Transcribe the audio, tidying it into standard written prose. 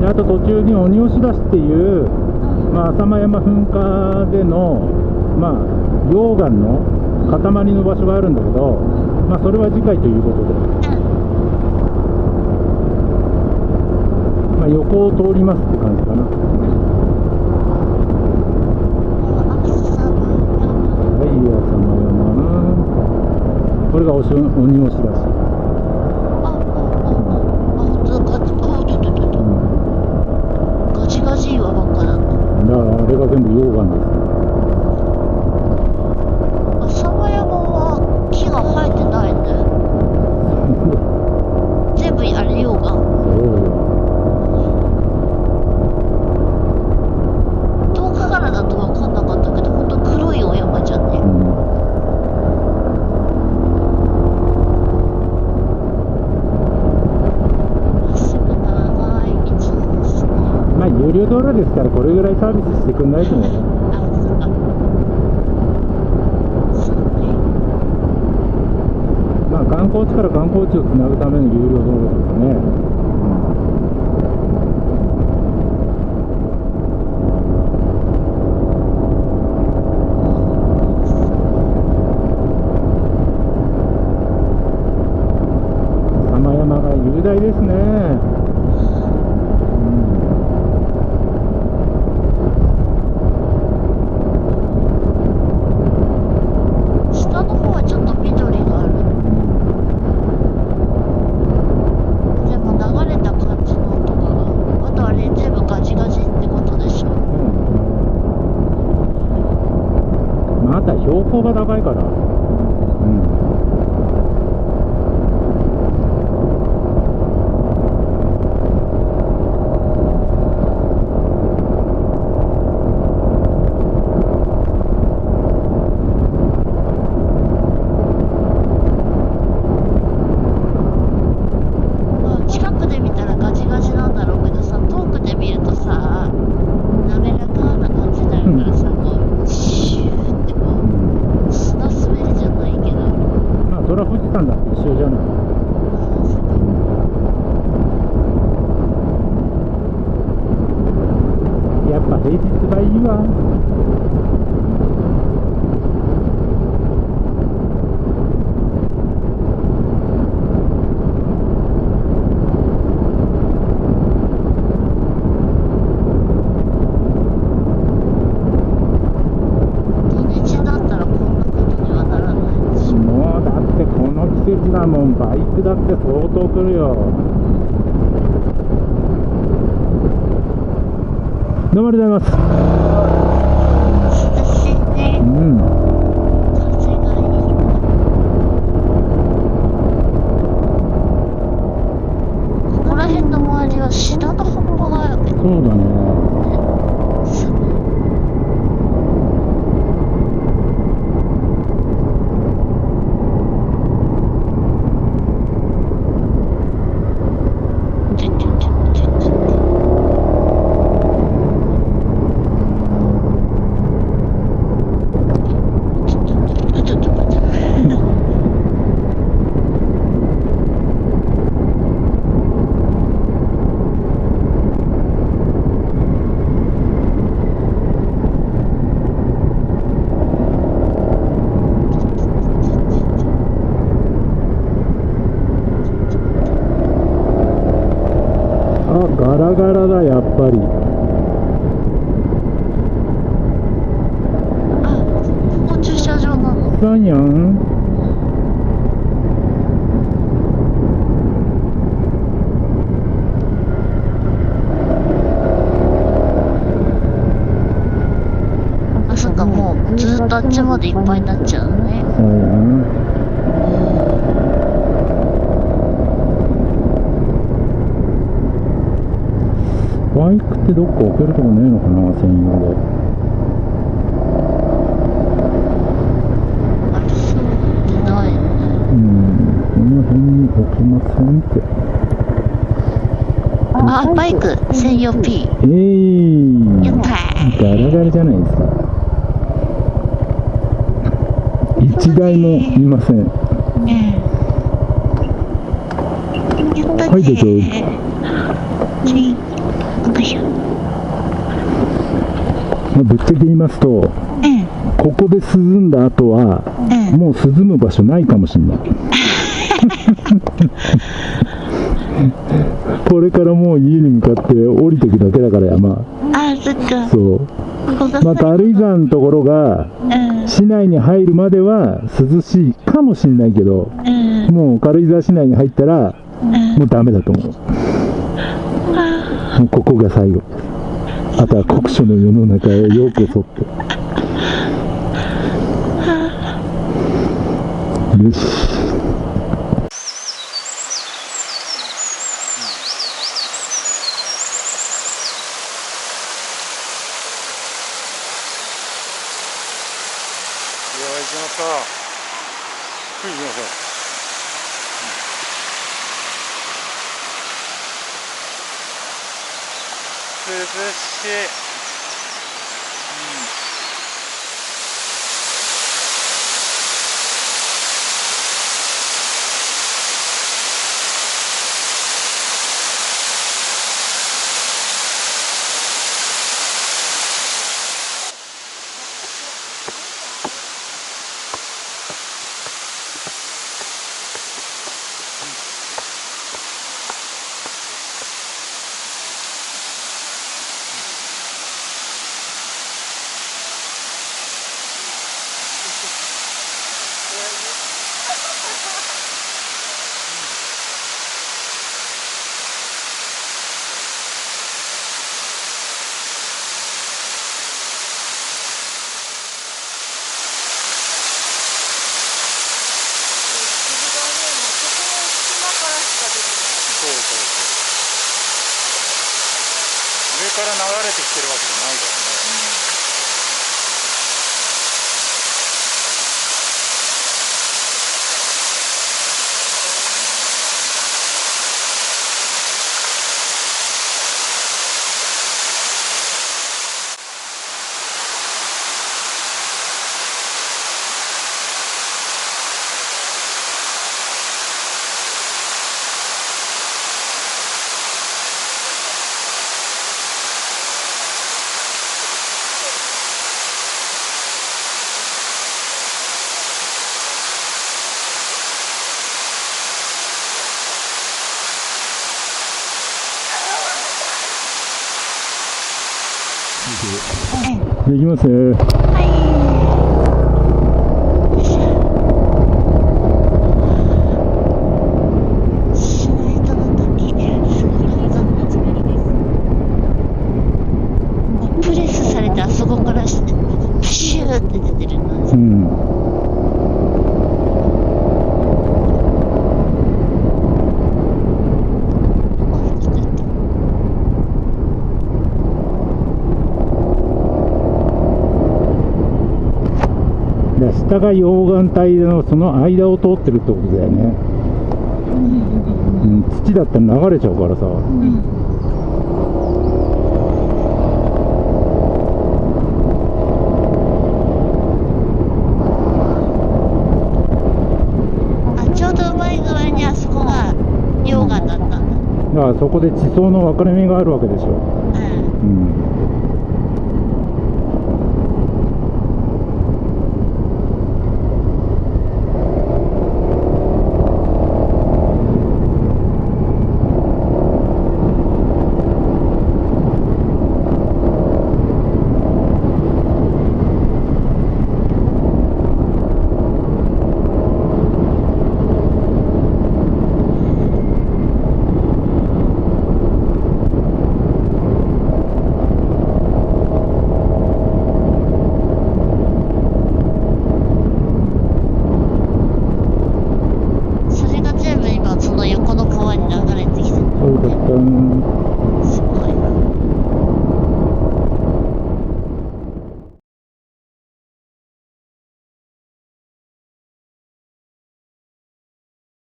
であと途中に鬼押出しっていう、浅間山噴火での、溶岩の塊の場所があるんだけど、それは次回ということで、横を通りますって感じかな。はい、浅間山、これが鬼押出し。ガチガチ岩ばっかだった。あれが全部溶岩です。浅間山は木が生えてないね。全部あれ溶岩。遠くからだと分かんなかったけど、ほんと黒いお山じゃんね。有料道路ですから、これぐらいサービスしてくんないとね。観光地から観光地をつなぐための有料道路だからね。浅間山が雄大ですね。標高が高いから、近くで見たらガチガチなんだろうけどさ、遠くで見るとさ、滑らかな感じになるからさ、シューってこう砂滑りじゃないけど、それは富士山だって一緒じゃない。やっぱ平日がいいわ。季節だもん、バイクだって相当来るよ。どうもありがとうございます。涼しいね。風がいい。ここら辺の周りはシダの葉っぱがあるけど。そうだね。ガラガラだ、やっぱり。ここ駐車場なの？そうやん。そっか、もうずっとあっちまでいっぱいになっちゃうね。そうやん。バイクってどっか置けるとこねえのかな、専用で。ありそうでないよね。この辺に置けませんって。バイク専用 P。やったー。ガラガラじゃないですか。一台もいません。やったね。はい、どうぞ。しょ。ぶっちゃけ言いますと、うん。ここで涼んだ後は、うん。もう涼む場所ないかもしれない。これからもう家に向かって降りていくだけだから山。あ、そっか。そう。まあ、軽井沢のところがうん。市内に入るまでは涼しいかもしれないけど、うん。もう軽井沢市内に入ったらうん。もうダメだと思う。もうここが最後。あとは酷暑の世の中へようこそって。よし。行きましょう。行きましょう。涼しい。上から流れてきてるわけじゃないからね。できますね。シュートの時、すごいもうプレスされてあそこからプシューって出てるの。うん。下が溶岩帯のその間を通ってるってことだよね。うん、土だったら流れちゃうからさ。ちょうどうまい具合にあそこが溶岩だったんだ。だからそこで地層の分かれ目があるわけでしょ。うん。